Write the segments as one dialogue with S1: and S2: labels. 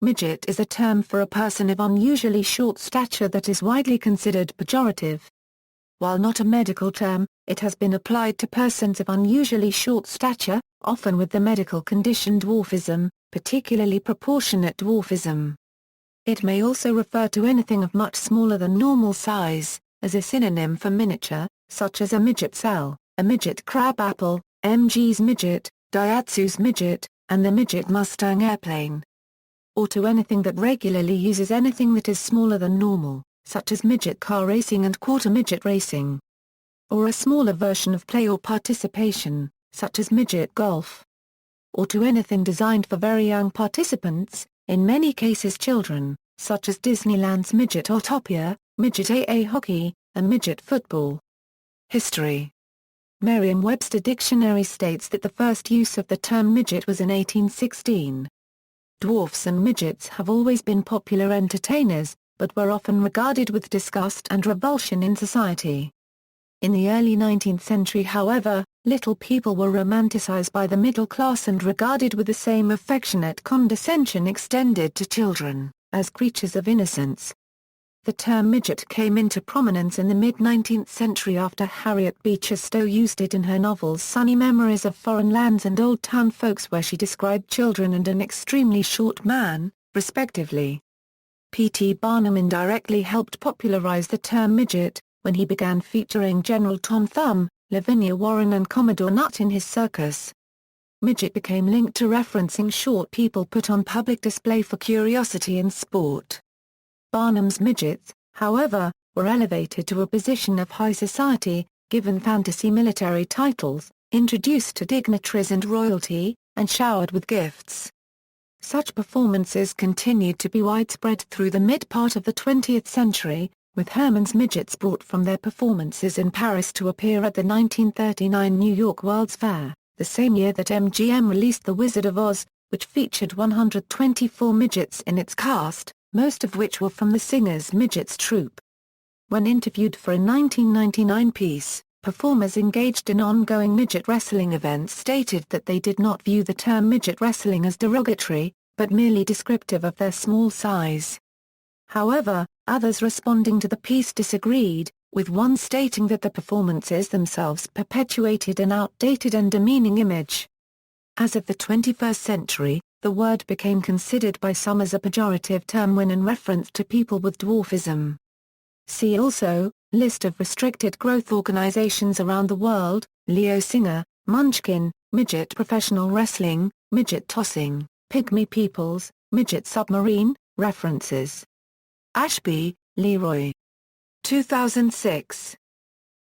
S1: midget is a term for a person of unusually short stature that is widely considered pejorative. While not a medical term, it has been applied to persons of unusually short stature, often with the medical condition dwarfism, particularly proportionate dwarfism. It may also refer to anything of much smaller than normal size, as a synonym for miniature, such as a midget cell, a midget crabapple, MG's midget, Daihatsu's midget, and the Midget Mustang airplane. Or to anything that regularly uses anything that is smaller than normal, such as midget car racing and quarter midget racing. Or a smaller version of play or participation, such as midget golf. Or to anything designed for very young participants, in many cases children, such as Disneyland's Midget Autopia, Midget AA hockey, and midget football. History. Merriam-Webster Dictionary states that the first use of the term midget was in 1816. Dwarfs and midgets have always been popular entertainers, but were often regarded with disgust and revulsion in society. In the early 19th century, however, little people were romanticized by the middle class and regarded with the same affectionate condescension extended to children, as creatures of innocence. The term midget came into prominence in the mid-19th century after Harriet Beecher Stowe used it in her novels Sunny Memories of Foreign Lands and Old Town Folks, where she described children and an extremely short man, respectively. P.T. Barnum indirectly helped popularize the term midget, when he began featuring General Tom Thumb, Lavinia Warren and Commodore Nutt in his circus. Midget became linked to referencing short people put on public display for curiosity and sport. Barnum's midgets, however, were elevated to a position of high society, given fantasy military titles, introduced to dignitaries and royalty, and showered with gifts. Such performances continued to be widespread through the mid-part of the 20th century, with Herman's midgets brought from their performances in Paris to appear at the 1939 New York World's Fair, the same year that MGM released The Wizard of Oz, which featured 124 midgets in its cast, most of which were from the Singers Midgets troupe. When interviewed for a 1999 piece, performers engaged in ongoing midget wrestling events stated that they did not view the term midget wrestling as derogatory, but merely descriptive of their small size. However, others responding to the piece disagreed, with one stating that the performances themselves perpetuated an outdated and demeaning image. As of the 21st century, the word became considered by some as a pejorative term when in reference to people with dwarfism. See also, List of restricted growth organizations around the world, Leo Singer, Munchkin, Midget Professional Wrestling, Midget Tossing, Pygmy Peoples, Midget Submarine, References. Ashby, Leroy. 2006.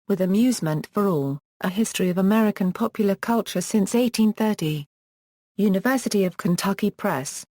S1: With Amusement for All, A History of American Popular Culture Since 1830. University of Kentucky Press.